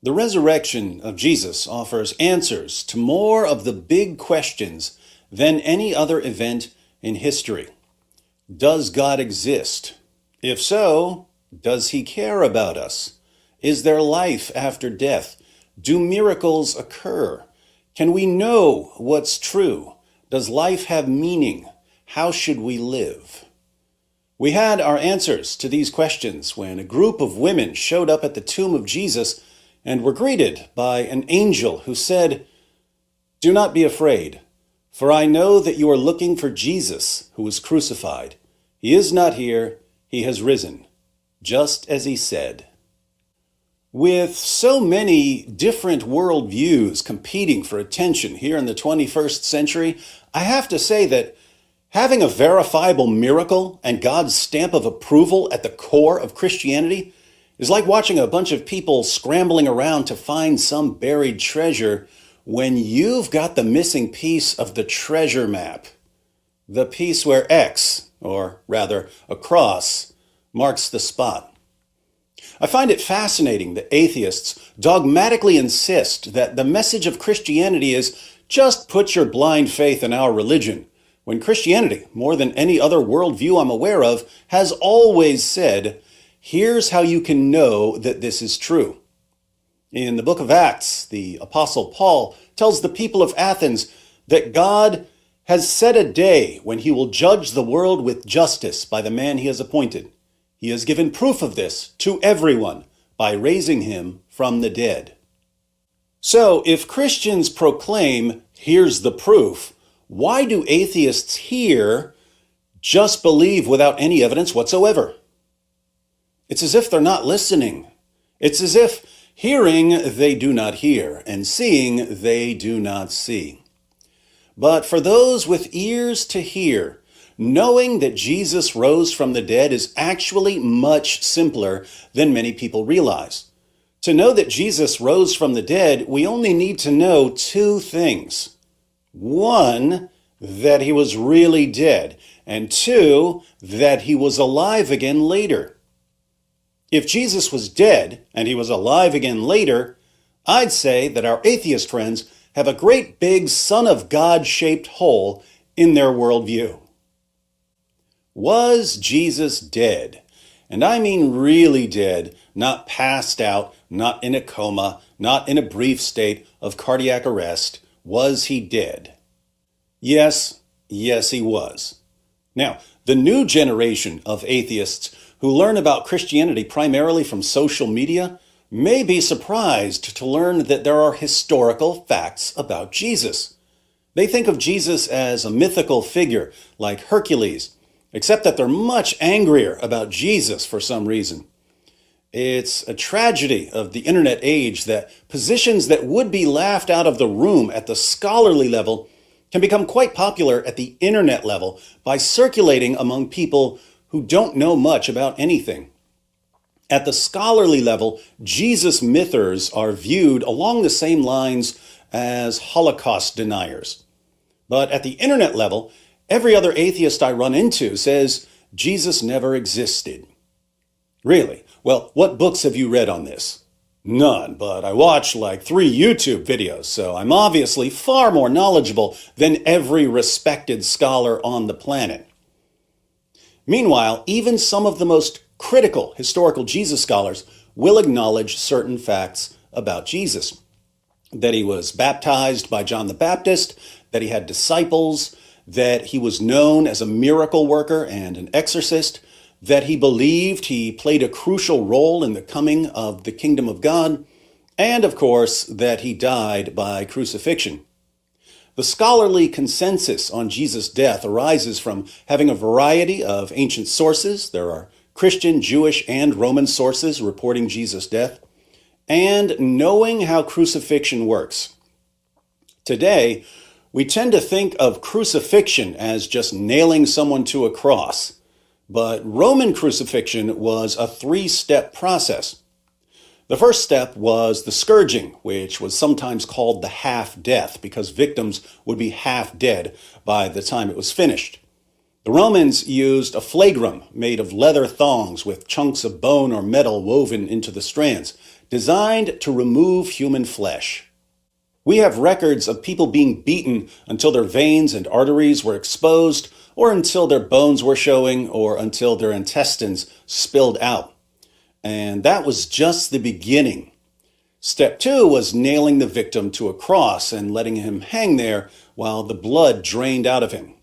The resurrection of Jesus offers answers to more of the big questions than any other event in history. Does God exist? If so, does he care about us? Is there life after death? Do miracles occur? Can we know what's true? Does life have meaning? How should we live? We had our answers to these questions when a group of women showed up at the tomb of Jesus and were greeted by an angel who said, "Do not be afraid, for I know that you are looking for Jesus who was crucified. He is not here, he has risen, just as he said." With so many different worldviews competing for attention here in the 21st century, I have to say that having a verifiable miracle and God's stamp of approval at the core of Christianity is like watching a bunch of people scrambling around to find some buried treasure when you've got the missing piece of the treasure map. The piece where X, or rather a cross, marks the spot. I find it fascinating that atheists dogmatically insist that the message of Christianity is just put your blind faith in our religion, when Christianity, more than any other worldview I'm aware of, has always said, here's how you can know that this is true. In the book of Acts, the Apostle Paul tells the people of Athens that God has set a day when he will judge the world with justice by the man he has appointed. He has given proof of this to everyone by raising him from the dead. So if Christians proclaim, here's the proof, why do atheists here just believe without any evidence whatsoever? It's as if they're not listening. It's as if hearing they do not hear, and seeing they do not see. But for those with ears to hear, knowing that Jesus rose from the dead is actually much simpler than many people realize. To know that Jesus rose from the dead, we only need to know two things. One, that he was really dead, and two, that he was alive again later. If Jesus was dead and he was alive again later, I'd say that our atheist friends have a great big Son of God-shaped hole in their worldview. Was Jesus dead? And I mean really dead, not passed out, not in a coma, not in a brief state of cardiac arrest. Was he dead? Yes, he was. Now, the new generation of atheists who learn about Christianity primarily from social media may be surprised to learn that there are historical facts about Jesus. They think of Jesus as a mythical figure like Hercules, except that they're much angrier about Jesus for some reason. It's a tragedy of the internet age that positions that would be laughed out of the room at the scholarly level can become quite popular at the internet level by circulating among people who don't know much about anything. At the scholarly level, Jesus mythers are viewed along the same lines as Holocaust deniers. But at the internet level, every other atheist I run into says Jesus never existed. Really? Well, what books have you read on this? None, but I watched like 3 YouTube videos, so I'm obviously far more knowledgeable than every respected scholar on the planet. Meanwhile, even some of the most critical historical Jesus scholars will acknowledge certain facts about Jesus. That he was baptized by John the Baptist, that he had disciples, that he was known as a miracle worker and an exorcist, that he believed he played a crucial role in the coming of the kingdom of God, and of course, that he died by crucifixion. The scholarly consensus on Jesus' death arises from having a variety of ancient sources. There are Christian, Jewish, and Roman sources reporting Jesus' death, and knowing how crucifixion works. Today, we tend to think of crucifixion as just nailing someone to a cross, but Roman crucifixion was a 3-step process. The first step was the scourging, which was sometimes called the half-death because victims would be half dead by the time it was finished. The Romans used a flagrum made of leather thongs with chunks of bone or metal woven into the strands, designed to remove human flesh. We have records of people being beaten until their veins and arteries were exposed, or until their bones were showing, or until their intestines spilled out. And that was just the beginning. Step 2 was nailing the victim to a cross and letting him hang there while the blood drained out of him.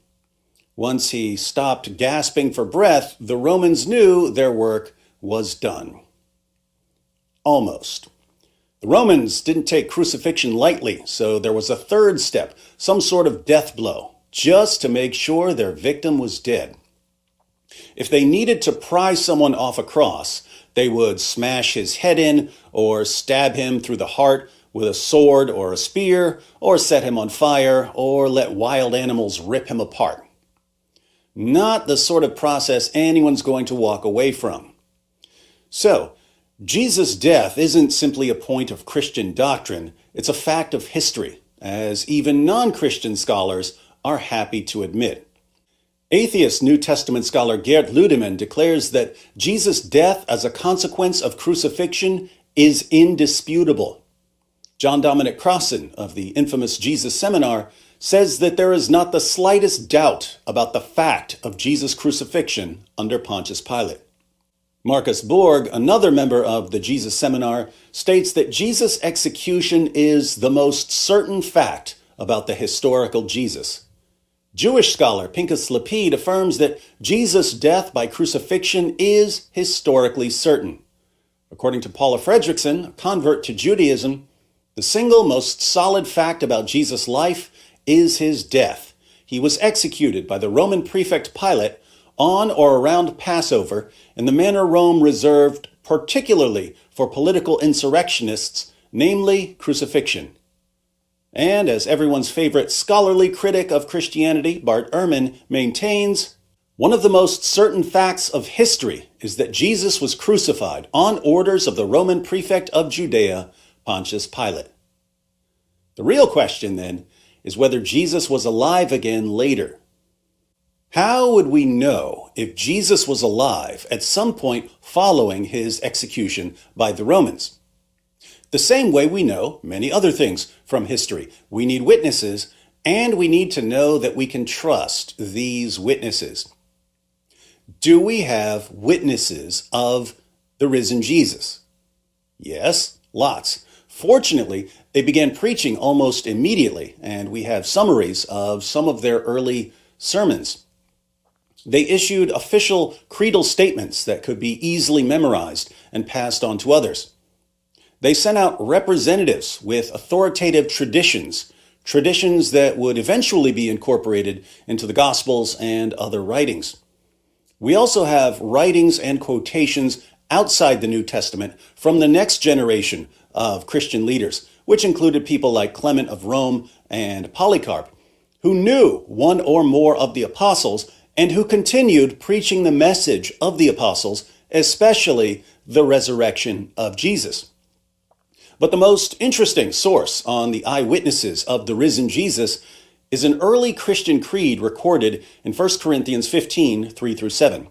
Once he stopped gasping for breath, the Romans knew their work was done. Almost. The Romans didn't take crucifixion lightly, so there was a third step, some sort of death blow, just to make sure their victim was dead. If they needed to pry someone off a cross, they would smash his head in, or stab him through the heart with a sword or a spear, or set him on fire, or let wild animals rip him apart. Not the sort of process anyone's going to walk away from. So, Jesus' death isn't simply a point of Christian doctrine, it's a fact of history, as even non-Christian scholars are happy to admit. Atheist New Testament scholar Geert Ludemann declares that Jesus' death as a consequence of crucifixion is indisputable. John Dominic Crossan of the infamous Jesus Seminar says that there is not the slightest doubt about the fact of Jesus' crucifixion under Pontius Pilate. Marcus Borg, another member of the Jesus Seminar, states that Jesus' execution is the most certain fact about the historical Jesus. Jewish scholar Pinchas Lapid affirms that Jesus' death by crucifixion is historically certain. According to Paula Fredrickson, a convert to Judaism, the single most solid fact about Jesus' life is his death. He was executed by the Roman prefect Pilate on or around Passover in the manner Rome reserved particularly for political insurrectionists, namely crucifixion. And as everyone's favorite scholarly critic of Christianity, Bart Ehrman, maintains, one of the most certain facts of history is that Jesus was crucified on orders of the Roman prefect of Judea, Pontius Pilate. The real question, then, is whether Jesus was alive again later. How would we know if Jesus was alive at some point following his execution by the Romans? The same way we know many other things from history. We need witnesses, and we need to know that we can trust these witnesses. Do we have witnesses of the risen Jesus? Yes, lots. Fortunately, they began preaching almost immediately, and we have summaries of some of their early sermons. They issued official creedal statements that could be easily memorized and passed on to others. They sent out representatives with authoritative traditions that would eventually be incorporated into the Gospels and other writings. We also have writings and quotations outside the New Testament from the next generation of Christian leaders, which included people like Clement of Rome and Polycarp, who knew one or more of the apostles and who continued preaching the message of the apostles, especially the resurrection of Jesus. But the most interesting source on the eyewitnesses of the risen Jesus is an early Christian creed recorded in 1 Corinthians 15, 3-7.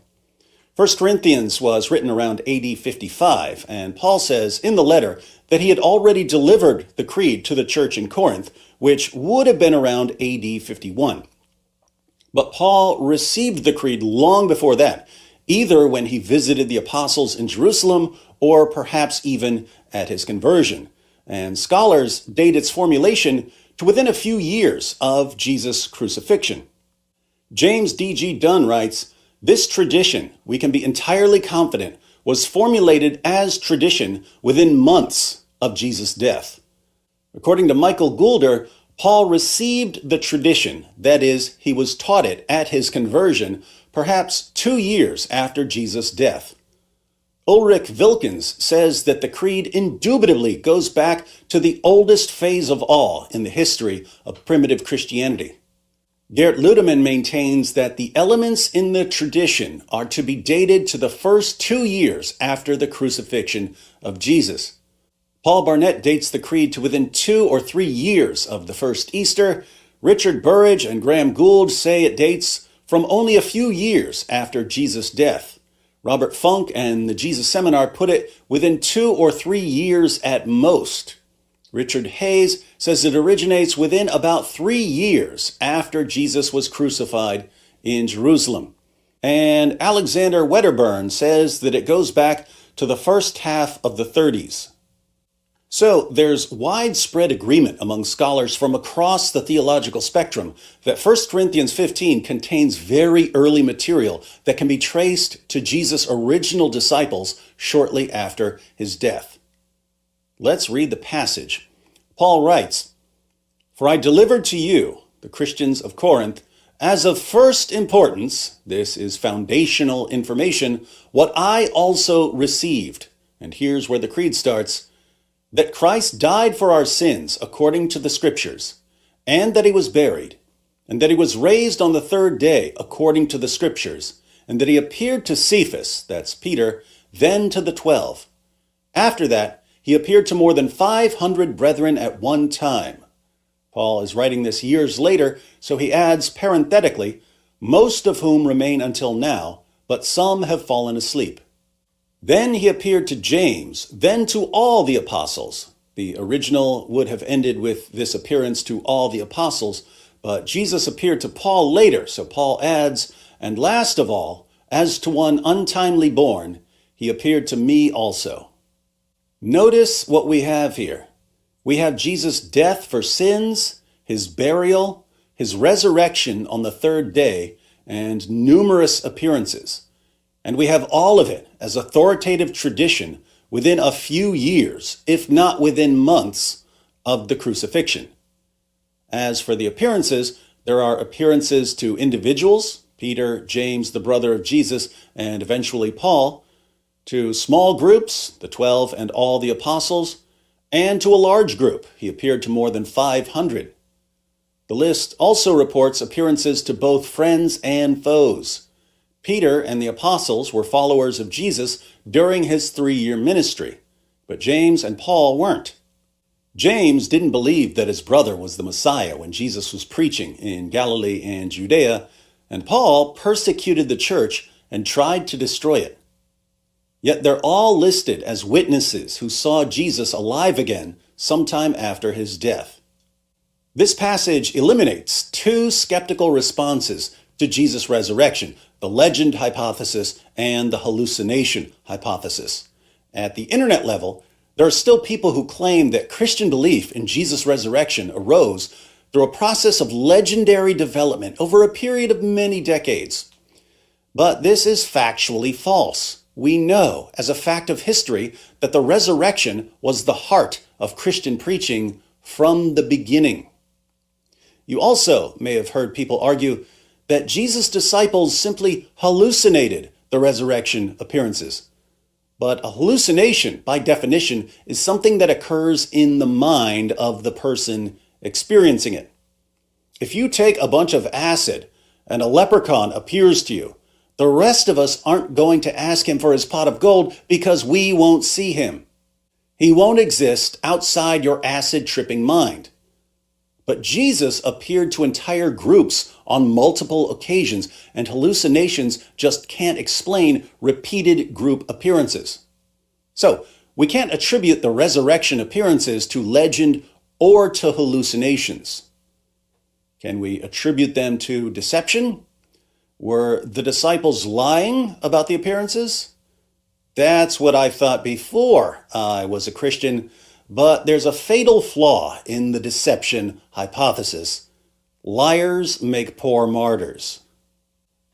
1 Corinthians was written around AD 55, and Paul says in the letter that he had already delivered the creed to the church in Corinth, which would have been around AD 51. But Paul received the creed long before that, either when he visited the apostles in Jerusalem or perhaps even at his conversion. And scholars date its formulation to within a few years of Jesus' crucifixion. James D.G. Dunn writes, "This tradition, we can be entirely confident, was formulated as tradition within months of Jesus' death." According to Michael Goulder, Paul received the tradition, that is, he was taught it at his conversion, perhaps 2 years after Jesus' death. Ulrich Wilkins says that the creed indubitably goes back to the oldest phase of all in the history of primitive Christianity. Geert Ludemann maintains that the elements in the tradition are to be dated to the first 2 years after the crucifixion of Jesus. Paul Barnett dates the creed to within 2 or 3 years of the first Easter. Richard Burridge and Graham Gould say it dates from only a few years after Jesus' death. Robert Funk and the Jesus Seminar put it within 2 or 3 years at most. Richard Hayes says it originates within about 3 years after Jesus was crucified in Jerusalem. And Alexander Wedderburn says that it goes back to the first half of the 30s. So there's widespread agreement among scholars from across the theological spectrum that 1 Corinthians 15 contains very early material that can be traced to Jesus' original disciples shortly after his death. Let's read the passage. Paul writes, "For I delivered to you, the Christians of Corinth, as of first importance," this is foundational information, "what I also received," and here's where the creed starts, "that Christ died for our sins according to the Scriptures, and that he was buried, and that he was raised on the third day according to the Scriptures, and that he appeared to Cephas," that's Peter, "then to the 12. After that, he appeared to more than 500 brethren at one time." Paul is writing this years later, so he adds parenthetically, "most of whom remain until now, but some have fallen asleep. Then he appeared to James, then to all the apostles." The original would have ended with this appearance to all the apostles, but Jesus appeared to Paul later, so Paul adds, "and last of all, as to one untimely born, he appeared to me also." Notice what we have here. We have Jesus' death for sins, his burial, his resurrection on the third day, and numerous appearances. And we have all of it as authoritative tradition within a few years, if not within months, of the crucifixion. As for the appearances, there are appearances to individuals, Peter, James, the brother of Jesus, and eventually Paul, to small groups, the 12 and all the apostles, and to a large group. He appeared to more than 500. The list also reports appearances to both friends and foes. Peter and the apostles were followers of Jesus during his 3-year ministry, but James and Paul weren't. James didn't believe that his brother was the Messiah when Jesus was preaching in Galilee and Judea, and Paul persecuted the church and tried to destroy it. Yet they're all listed as witnesses who saw Jesus alive again sometime after his death. This passage eliminates 2 skeptical responses to Jesus' resurrection, the legend hypothesis and the hallucination hypothesis. At the internet level, there are still people who claim that Christian belief in Jesus' resurrection arose through a process of legendary development over a period of many decades. But this is factually false. We know, as a fact of history, that the resurrection was the heart of Christian preaching from the beginning. You also may have heard people argue that Jesus' disciples simply hallucinated the resurrection appearances. But a hallucination, by definition, is something that occurs in the mind of the person experiencing it. If you take a bunch of acid and a leprechaun appears to you, the rest of us aren't going to ask him for his pot of gold because we won't see him. He won't exist outside your acid-tripping mind. But Jesus appeared to entire groups on multiple occasions, and hallucinations just can't explain repeated group appearances. So, we can't attribute the resurrection appearances to legend or to hallucinations. Can we attribute them to deception? Were the disciples lying about the appearances? That's what I thought before I was a Christian, but there's a fatal flaw in the deception hypothesis. Liars make poor martyrs.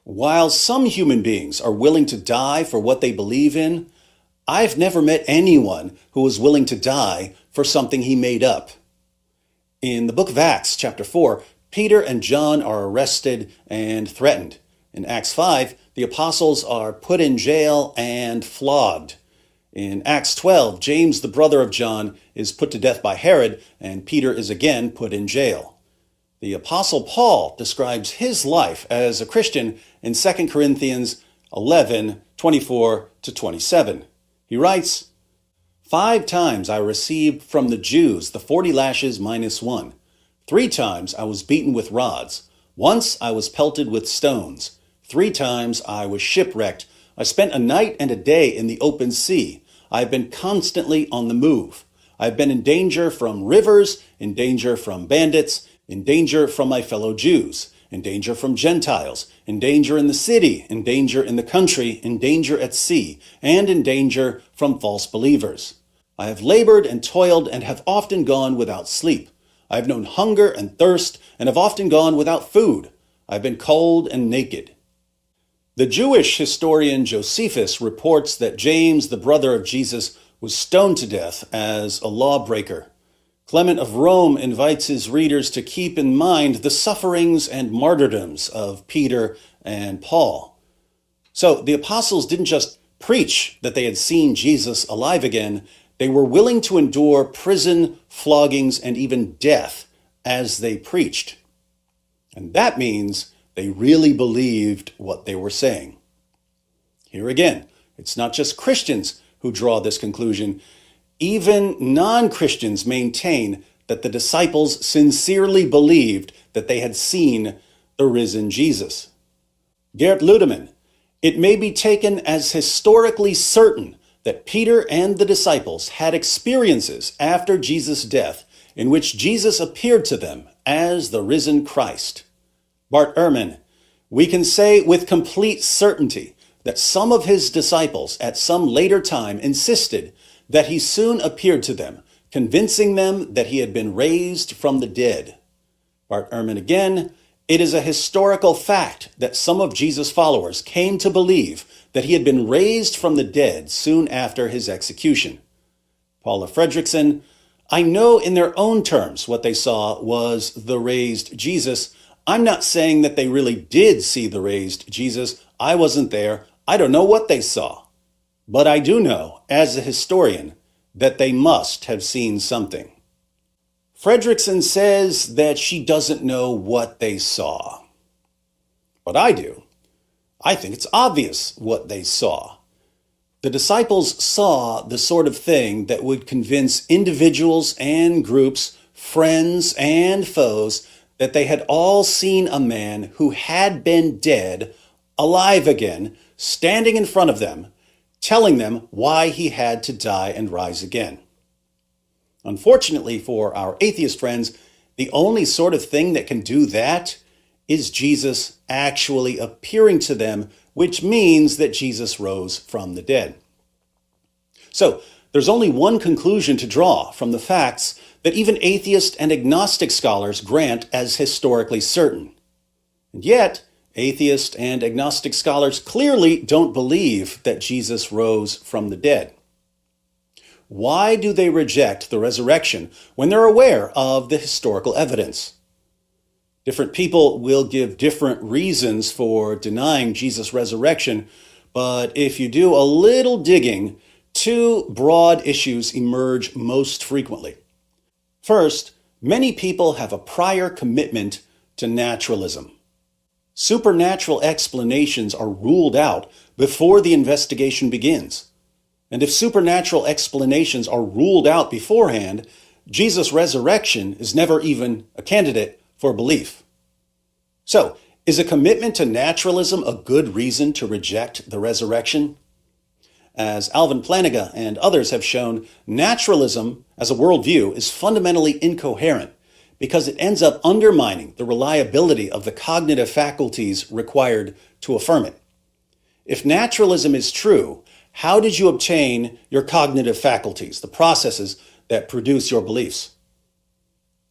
While some human beings are willing to die for what they believe in, I've never met anyone who was willing to die for something he made up. In the book of Acts, chapter 4, Peter and John are arrested and threatened. In Acts 5, the apostles are put in jail and flogged. In Acts 12, James, the brother of John, is put to death by Herod, and Peter is again put in jail. The apostle Paul describes his life as a Christian in 2 Corinthians 11:24-27. He writes, "5 times I received from the Jews the 40 lashes minus 1. 3 times I was beaten with rods. Once I was pelted with stones. 3 times I was shipwrecked. I spent a night and a day in the open sea. I have been constantly on the move. I have been in danger from rivers, in danger from bandits, in danger from my fellow Jews, in danger from Gentiles, in danger in the city, in danger in the country, in danger at sea, and in danger from false believers. I have labored and toiled and have often gone without sleep. I have known hunger and thirst and have often gone without food. I have been cold and naked. The Jewish historian Josephus reports that James, the brother of Jesus, was stoned to death as a lawbreaker. Clement of Rome invites his readers to keep in mind the sufferings and martyrdoms of Peter and Paul. So the apostles didn't just preach that they had seen Jesus alive again, they were willing to endure prison, floggings, and even death as they preached. And that means they really believed what they were saying. Here again, it's not just Christians who draw this conclusion. Even non-Christians maintain that the disciples sincerely believed that they had seen the risen Jesus. Gert Ludemann, it may be taken as historically certain that Peter and the disciples had experiences after Jesus' death in which Jesus appeared to them as the risen Christ. Bart Ehrman, we can say with complete certainty that some of his disciples at some later time insisted that he soon appeared to them, convincing them that he had been raised from the dead. Bart Ehrman again, it is a historical fact that some of Jesus' followers came to believe that he had been raised from the dead soon after his execution. Paula Fredrickson, I know in their own terms what they saw was the raised Jesus. I'm not saying that they really did see the raised Jesus. I wasn't there. I don't know what they saw. But I do know, as a historian, that they must have seen something. Fredrickson says that she doesn't know what they saw. But I do. I think it's obvious what they saw. The disciples saw the sort of thing that would convince individuals and groups, friends and foes, that they had all seen a man who had been dead, alive again, standing in front of them, telling them why he had to die and rise again. Unfortunately for our atheist friends, the only sort of thing that can do that is Jesus actually appearing to them, which means that Jesus rose from the dead. So, there's only one conclusion to draw from the facts that even atheist and agnostic scholars grant as historically certain. And yet, atheist and agnostic scholars clearly don't believe that Jesus rose from the dead. Why do they reject the resurrection when they're aware of the historical evidence? Different people will give different reasons for denying Jesus' resurrection, but if you do a little digging, two broad issues emerge most frequently. First, many people have a prior commitment to naturalism. Supernatural explanations are ruled out before the investigation begins. And if supernatural explanations are ruled out beforehand, Jesus' resurrection is never even a candidate for belief. So, is a commitment to naturalism a good reason to reject the resurrection? As Alvin Plantinga and others have shown, naturalism as a worldview is fundamentally incoherent because it ends up undermining the reliability of the cognitive faculties required to affirm it. If naturalism is true, how did you obtain your cognitive faculties, the processes that produce your beliefs?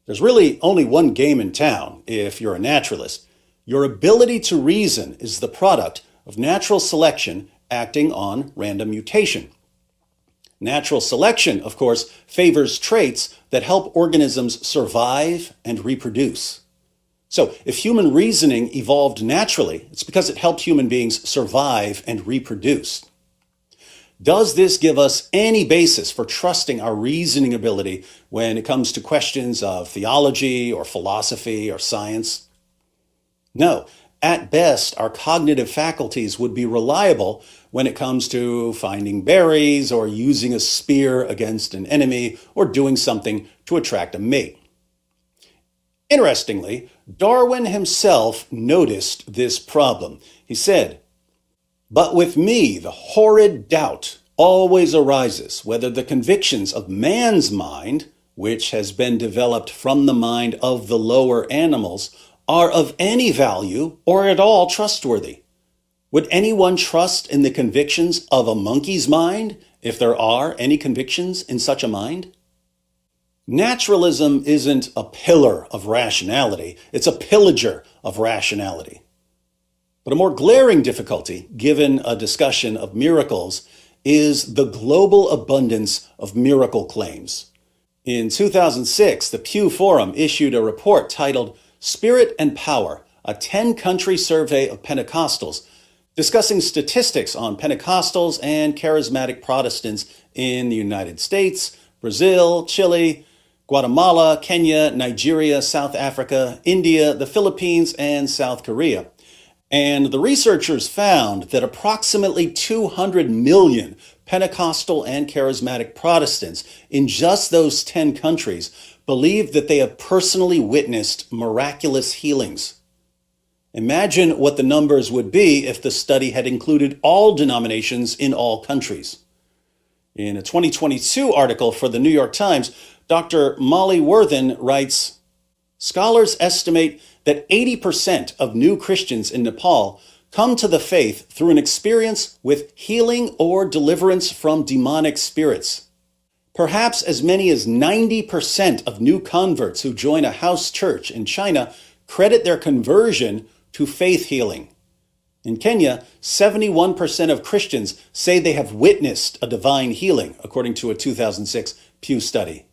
There's really only one game in town if you're a naturalist. Your ability to reason is the product of natural selection acting on random mutation. Natural selection, of course, favors traits that help organisms survive and reproduce. So, if human reasoning evolved naturally, it's because it helped human beings survive and reproduce. Does this give us any basis for trusting our reasoning ability when it comes to questions of theology or philosophy or science? No. At best, our cognitive faculties would be reliable when it comes to finding berries or using a spear against an enemy or doing something to attract a mate. Interestingly, Darwin himself noticed this problem. He said, But with me, the horrid doubt always arises whether the convictions of man's mind, which has been developed from the mind of the lower animals, are of any value or at all trustworthy. Would anyone trust in the convictions of a monkey's mind, if there are any convictions in such a mind? Naturalism isn't a pillar of rationality, it's a pillager of rationality. But a more glaring difficulty, given a discussion of miracles, is the global abundance of miracle claims. In 2006, the Pew Forum issued a report titled Spirit and Power, a 10-country survey of Pentecostals, discussing statistics on Pentecostals and charismatic Protestants in the United States, Brazil, Chile, Guatemala, Kenya, Nigeria, South Africa, India, the Philippines, and South Korea. And the researchers found that approximately 200 million Pentecostal and charismatic Protestants in just those 10 countries believe that they have personally witnessed miraculous healings. Imagine what the numbers would be if the study had included all denominations in all countries. In a 2022 article for the New York Times, Dr. Molly Worthen writes, scholars estimate that 80% of new Christians in Nepal come to the faith through an experience with healing or deliverance from demonic spirits. Perhaps as many as 90% of new converts who join a house church in China credit their conversion to faith healing. In Kenya, 71% of Christians say they have witnessed a divine healing, according to a 2006 Pew study.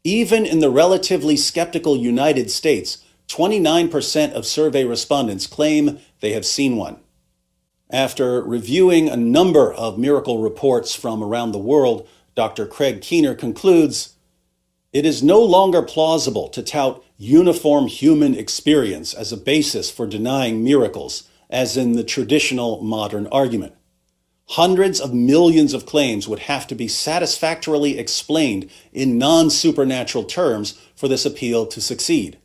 Even in the relatively skeptical United States, 29% of survey respondents claim they have seen one. After reviewing a number of miracle reports from around the world, Dr. Craig Keener concludes, it is no longer plausible to tout uniform human experience as a basis for denying miracles, as in the traditional modern argument. Hundreds of millions of claims would have to be satisfactorily explained in non-supernatural terms for this appeal to succeed.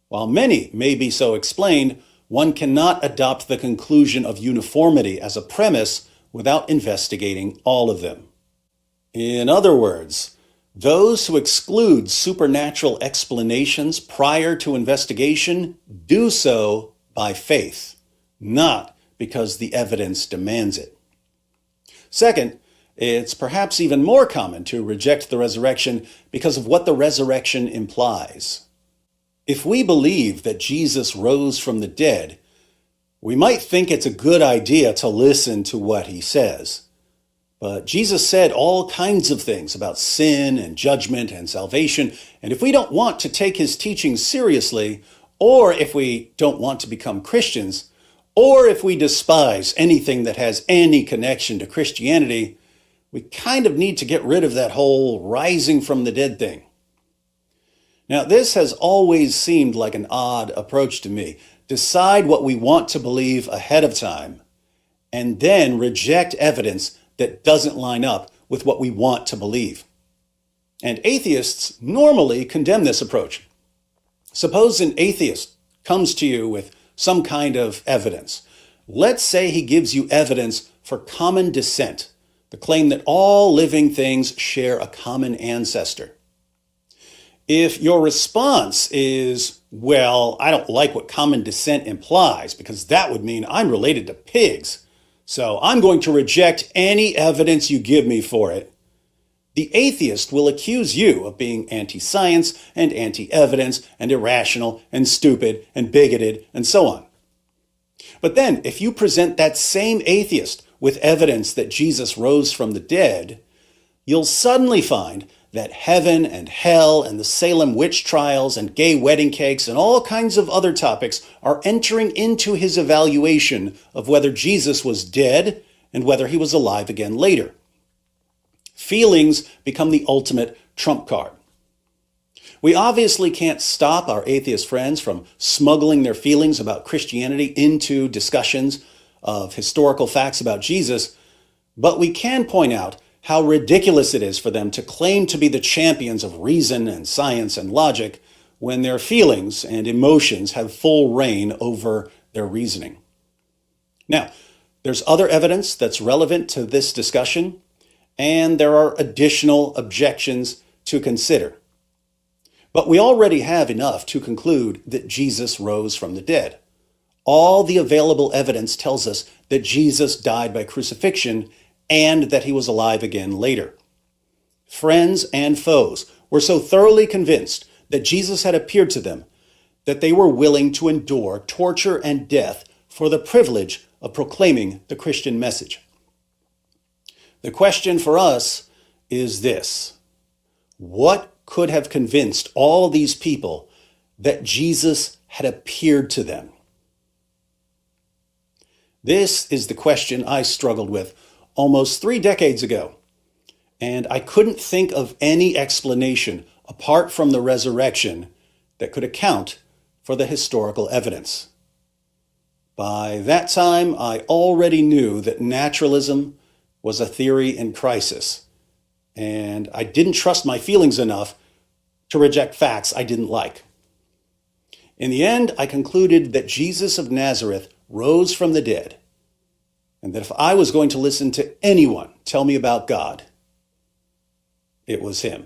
While many may be so explained, one cannot adopt the conclusion of uniformity as a premise without investigating all of them. In other words, those who exclude supernatural explanations prior to investigation do so by faith, not because the evidence demands it. Second, it's perhaps even more common to reject the resurrection because of what the resurrection implies. If we believe that Jesus rose from the dead, we might think it's a good idea to listen to what he says. But Jesus said all kinds of things about sin and judgment and salvation, and if we don't want to take his teachings seriously, or if we don't want to become Christians, or if we despise anything that has any connection to Christianity, we kind of need to get rid of that whole rising from the dead thing. Now, this has always seemed like an odd approach to me. Decide what we want to believe ahead of time, and then reject evidence that doesn't line up with what we want to believe. And atheists normally condemn this approach. Suppose an atheist comes to you with some kind of evidence. Let's say he gives you evidence for common descent, the claim that all living things share a common ancestor. If your response is, well, I don't like what common descent implies because that would mean I'm related to pigs, so I'm going to reject any evidence you give me for it, the atheist will accuse you of being anti-science and anti-evidence and irrational and stupid and bigoted and so on. But then, if you present that same atheist with evidence that Jesus rose from the dead, you'll suddenly find that heaven and hell and the Salem witch trials and gay wedding cakes and all kinds of other topics are entering into his evaluation of whether Jesus was dead and whether he was alive again later. Feelings become the ultimate trump card. We obviously can't stop our atheist friends from smuggling their feelings about Christianity into discussions of historical facts about Jesus, but we can point out how ridiculous it is for them to claim to be the champions of reason and science and logic when their feelings and emotions have full reign over their reasoning. Now, There's other evidence that's relevant to this discussion, and there are additional objections to consider. But we already have enough to conclude that Jesus rose from the dead. All the available evidence tells us that Jesus died by crucifixion and that he was alive again later. Friends and foes were so thoroughly convinced that Jesus had appeared to them that they were willing to endure torture and death for the privilege of proclaiming the Christian message. The question for us is this: what could have convinced all these people that Jesus had appeared to them? This is the question I struggled with almost 3 decades ago, and I couldn't think of any explanation apart from the resurrection that could account for the historical evidence. By that time, I already knew that naturalism was a theory in crisis, and I didn't trust my feelings enough to reject facts I didn't like. In the end, I concluded that Jesus of Nazareth rose from the dead, and that if I was going to listen to anyone tell me about God, it was him.